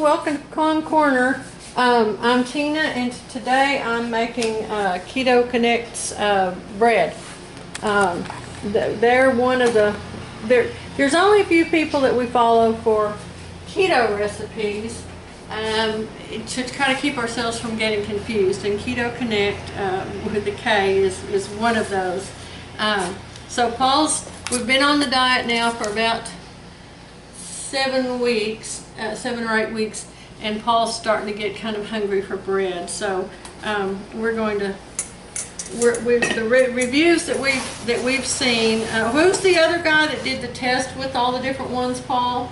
welcome to Pecan Corner. I'm Tina, and today I'm making Keto Connect's bread. They're one of the, there's only a few people that we follow for keto recipes to kind of keep ourselves from getting confused, and Keto Connect with the K is one of those. So we've been on the diet now for about 7 or 8 weeks, and Paul's starting to get kind of hungry for bread. So the reviews that we've seen. Who's the other guy that did the test with all the different ones, Paul?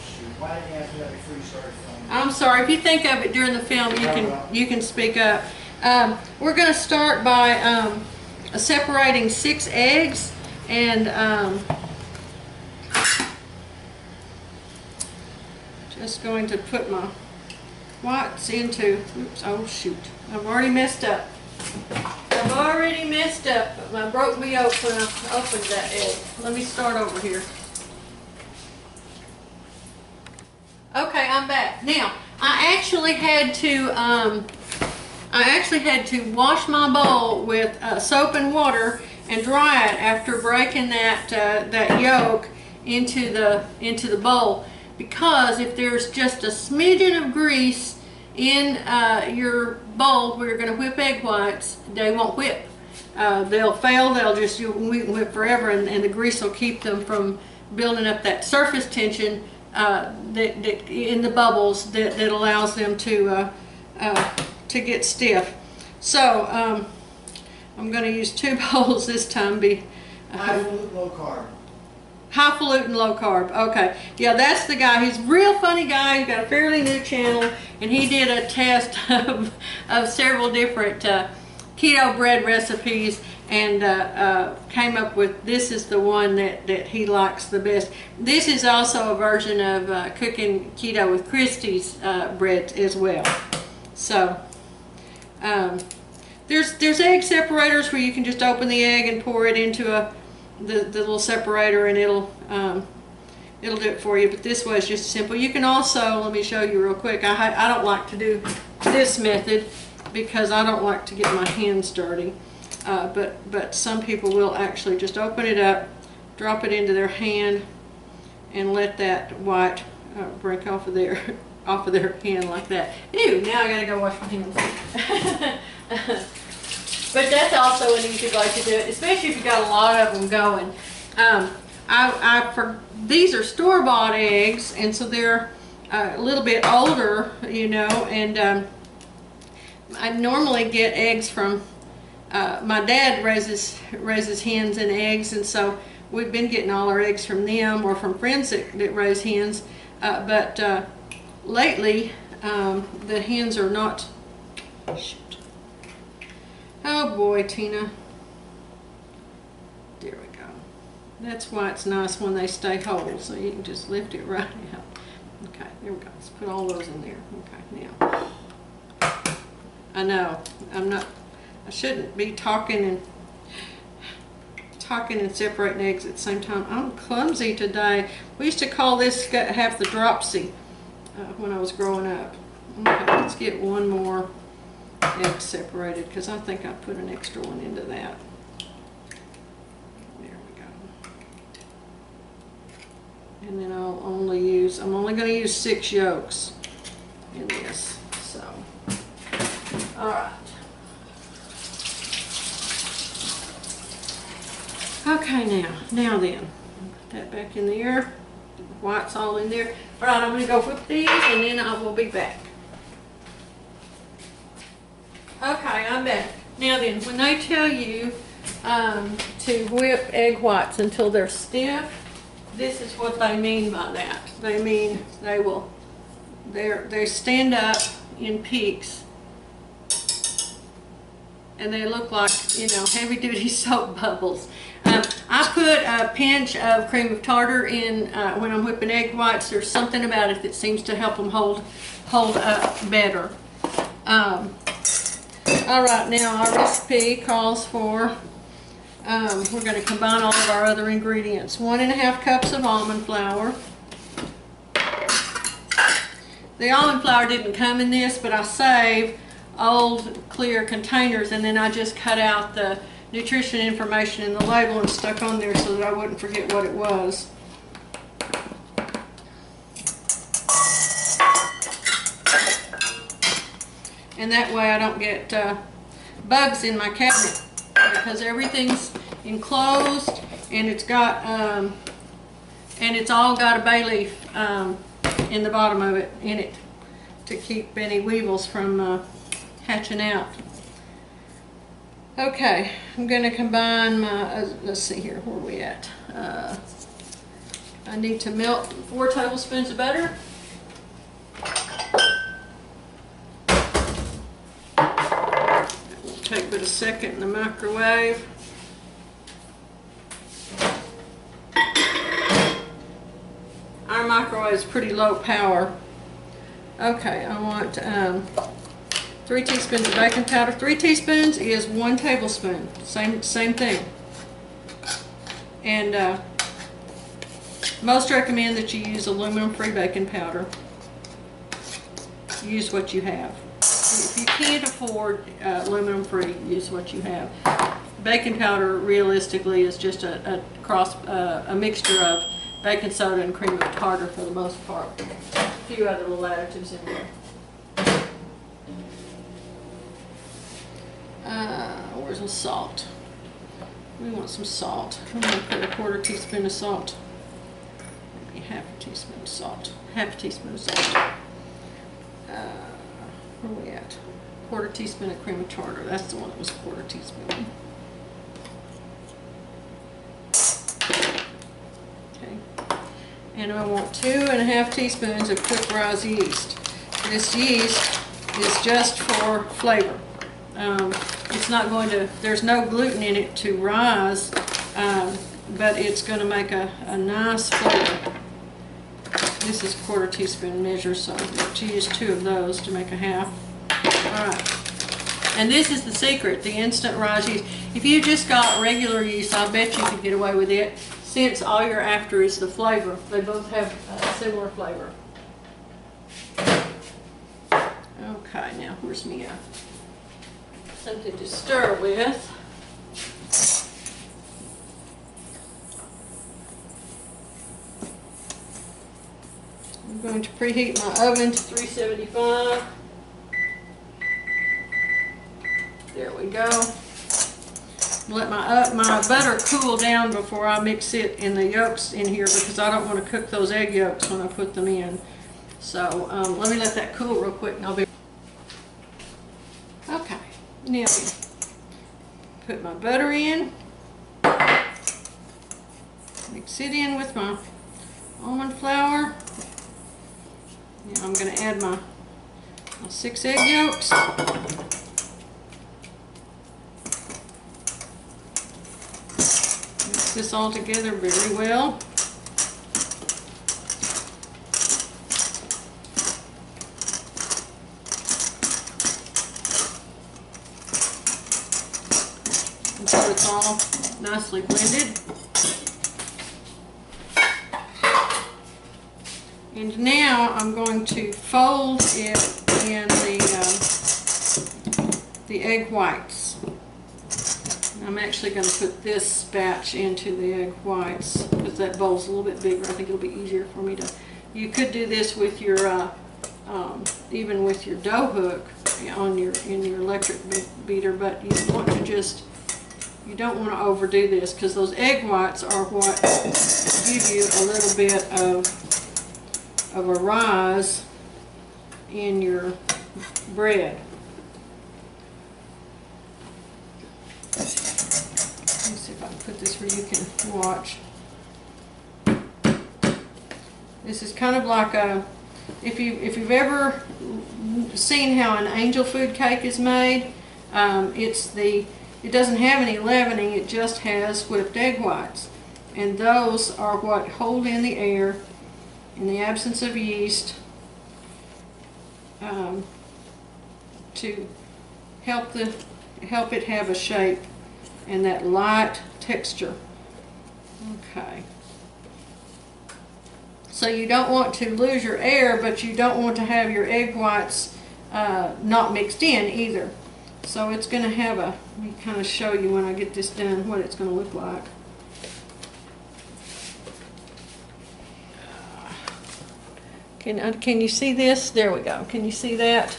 Shoot, why didn't you ask me that before you started filming? I'm sorry. If you think of it during the film, you can speak up. We're going to start by separating 6 eggs and just going to put my whites into, oops, oh shoot, I've already messed up. But I broke my yolk when I opened that egg. Let me start over here. Okay, I'm back. Now, I actually had to wash my bowl with soap and water and dry it after breaking that yolk into the bowl, because if there's just a smidgen of grease in your bowl where you're going to whip egg whites, they won't whip. They'll fail. They'll just whip forever, and the grease will keep them from building up that surface tension that in the bubbles that allows them to get stiff. So I'm going to use 2 bowls this time. High Falutin Low Carb. High Falutin Low Carb. Okay. Yeah, that's the guy. He's a real funny guy. He's got a fairly new channel, and he did a test of several different keto bread recipes, and came up with, this is the one that he likes the best. This is also a version of cooking keto with Christie's bread as well. So there's egg separators where you can just open the egg and pour it into the little separator, and it'll do it for you. But this way is just simple. You can also, let me show you real quick. I don't like to do this method because I don't like to get my hands dirty. But some people will actually just open it up, drop it into their hand, and let that white break off of their hand like that. Ew! Now I gotta go wash my hands. But that's also an easy way to do it, especially if you got a lot of them going. These are store-bought eggs, and so they're a little bit older, you know. And I normally get eggs from my dad raises hens and eggs, and so we've been getting all our eggs from them or from friends that raise hens. But lately, the hens are not. Shoot. Oh boy, Tina. There we go. That's why it's nice when they stay whole, so you can just lift it right out. Okay, there we go. Let's put all those in there. Okay, now. I know, I shouldn't be talking and separating eggs at the same time. I'm clumsy today. We used to call this half the dropsy when I was growing up. Okay, let's get one more egg separated, because I think I put an extra one into that. There we go. And then I'm only going to use 6 yolks in this. So, all right. Okay, now then, put that back in there. The white's all in there. All right, I'm going to go whip these, and then I will be back. Okay, I'm back. Now then, when they tell you to whip egg whites until they're stiff, this is what they mean by that. They mean they stand up in peaks, and they look like, you know, heavy-duty soap bubbles. I put a pinch of Cream of Tartar in when I'm whipping egg whites. There's something about it that seems to help them hold up better. All right, now our recipe calls for, we're going to combine all of our other ingredients. 1½ cups of almond flour, The almond flour didn't come in this, but I save old clear containers, and then I just cut out the nutrition information in the label and stuck on there so that I wouldn't forget what it was. And that way I don't get bugs in my cabinet, because everything's enclosed, and it's got and it's all got a bay leaf in the bottom of it, in it, to keep any weevils from hatching out. Okay, I'm going to combine my, let's see here, where are we at? I need to melt 4 tablespoons of butter. That will take but a second in the microwave. Our microwave is pretty low power. Okay, I want 3 teaspoons of baking powder. 3 teaspoons is 1 tablespoon. Same thing. And most recommend that you use aluminum-free baking powder. Use what you have. If you can't afford aluminum-free, use what you have. Baking powder, realistically, is just a mixture of baking soda and cream of tartar for the most part. A few other little additives in there. Where's the salt? We want some salt. I'm going to put a 1/4 teaspoon of salt. Maybe 1/2 teaspoon of salt. 1/2 teaspoon of salt. Where are we at? 1/4 teaspoon of cream of tartar. That's the one that was 1/4 teaspoon. Okay. And I want 2½ teaspoons of cooked rise yeast. This yeast is just for flavor. It's not going to, there's no gluten in it to rise, but it's going to make a nice flavor. This is 1/4 teaspoon measure, so I'm going to use 2 of those to make a 1/2. Alright. And this is the secret, the instant rise yeast. If you just got regular yeast, I bet you could get away with it, since all you're after is the flavor. They both have a similar flavor. Okay, now where's me something to stir with. I'm going to preheat my oven to 375. There we go. Let my butter cool down before I mix it in the yolks in here, because I don't want to cook those egg yolks when I put them in. So let me let that cool real quick and I'll be... Okay. Now, put my butter in, mix it in with my almond flour. Now I'm going to add my 6 egg yolks. Mix this all together very well. So it's all nicely blended. And now I'm going to fold it in the egg whites. I'm actually going to put this batch into the egg whites because that bowl's a little bit bigger. I think it'll be easier for me to... You could do this with your, even with your dough hook in your electric beater, but you want to just... You don't want to overdo this, because those egg whites are what give you a little bit of a rise in your bread. Let me see if I can put this where you can watch. This is kind of like a, if you've ever seen how an angel food cake is made, it doesn't have any leavening, it just has whipped egg whites. And those are what hold in the air, in the absence of yeast, to help it have a shape and that light texture. Okay. So you don't want to lose your air, but you don't want to have your egg whites not mixed in either. So it's going to have a, let me kind of show you when I get this done what it's going to look like. Can you see this? There we go. Can you see that?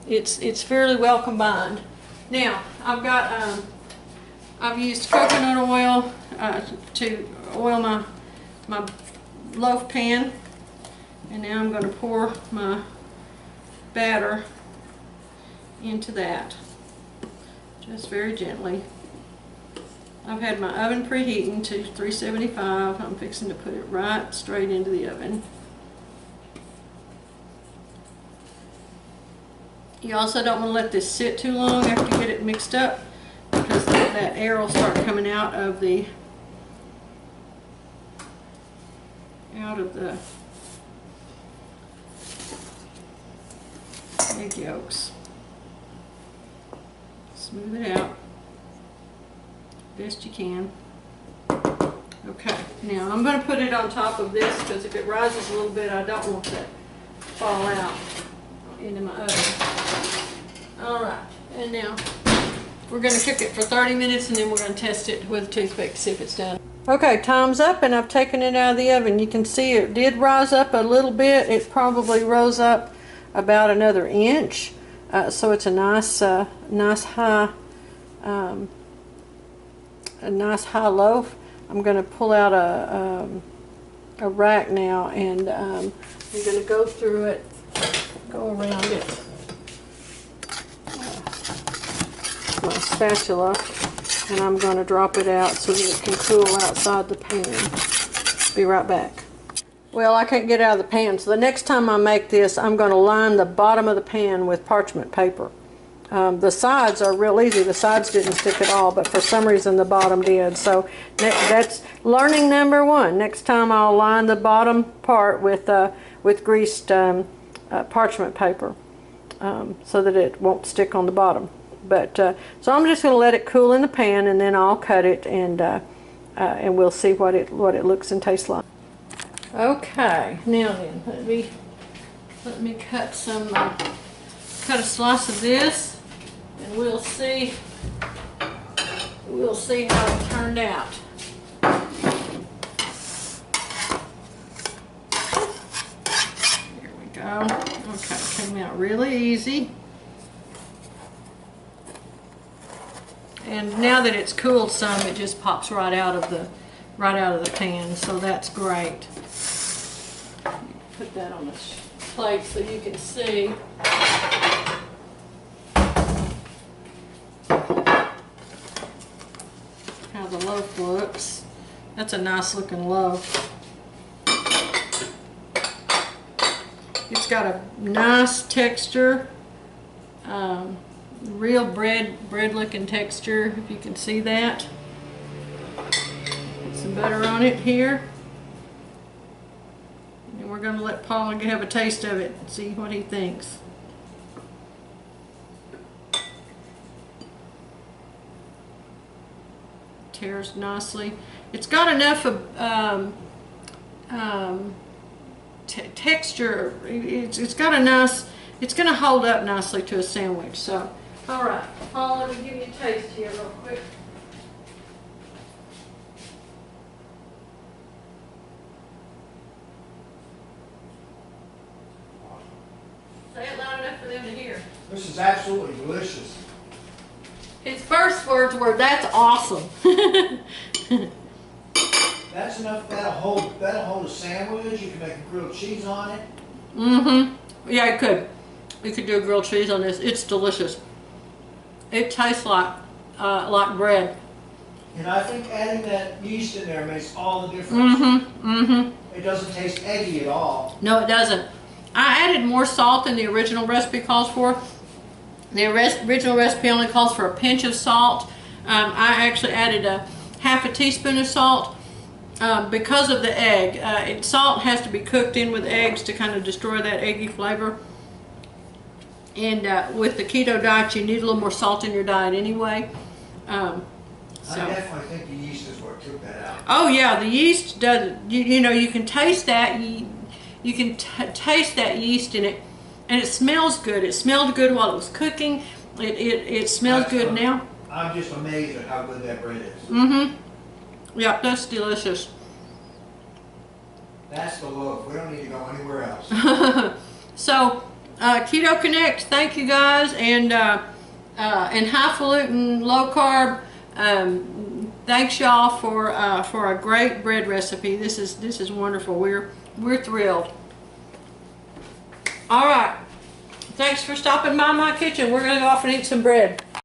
It's fairly well combined. Now I've used coconut oil to oil my loaf pan, and now I'm going to pour my batter into that just very gently. I've had my oven preheating to 375. I'm fixing to put it right straight into the oven. You also don't want to let this sit too long after you get it mixed up, because that air will start coming out of the egg yolks. Smooth it out best you can. Okay, now I'm going to put it on top of this, because if it rises a little bit, I don't want that to fall out into my oven. Alright, and now we're going to cook it for 30 minutes, and then we're going to test it with a toothpick to see if it's done. Okay, time's up, and I've taken it out of the oven. You can see it did rise up a little bit. It probably rose up about another inch, so it's a nice high loaf. I'm going to pull out a rack now, and I'm going to go through it, go around it. My spatula, and I'm going to drop it out so that it can cool outside the pan. Be right back. Well, I can't get it out of the pan, so the next time I make this, I'm going to line the bottom of the pan with parchment paper. The sides are real easy. The sides didn't stick at all, but for some reason the bottom did. So that's learning number one. Next time I'll line the bottom part with greased parchment paper so that it won't stick on the bottom. But so I'm just going to let it cool in the pan, and then I'll cut it, and we'll see what it looks and tastes like. Okay, now then, let me cut a slice of this, and we'll see how it turned out. Here we go. Okay, came out really easy. And now that it's cooled some, it just pops right out of the pan, so that's great. Put that on the plate so you can see. How the loaf looks. That's a nice looking loaf. It's got a nice texture, real bread looking texture, if you can see that. Put some butter on it here. And we're going to let Paul have a taste of it and see what he thinks. Tears nicely. It's got enough of texture. It's got a nice, it's going to hold up nicely to a sandwich. So, all right, Paul, let me give you a taste here real quick. Say it loud enough for them to hear. This is absolutely delicious. His first words were, "That's awesome." That's enough. That'll hold a sandwich. You can make a grilled cheese on it. Mm-hmm. Yeah, you could. You could do a grilled cheese on this. It's delicious. It tastes like bread. And I think adding that yeast in there makes all the difference. Mm-hmm. Mm-hmm. It doesn't taste eggy at all. No, it doesn't. I added more salt than the original recipe calls for. The original recipe only calls for a pinch of salt. I actually added half a teaspoon of salt because of the egg. Salt has to be cooked in with eggs to kind of destroy that eggy flavor. And with the keto diet, you need a little more salt in your diet anyway. So. I definitely think the yeast is what took that out. Oh yeah, the yeast does. You know, you can taste that. You can taste that yeast in it, and it smells good. It smelled good while it was cooking. It smells good now. I'm just amazed at how good that bread is. Mm-hmm. Yeah, that's delicious. That's the loaf. We don't need to go anywhere else. So, Keto Connect, thank you guys, and High Falutin Low Carb. Thanks y'all for a great bread recipe. This is wonderful. We're thrilled. All right. Thanks for stopping by my kitchen. We're gonna go off and eat some bread.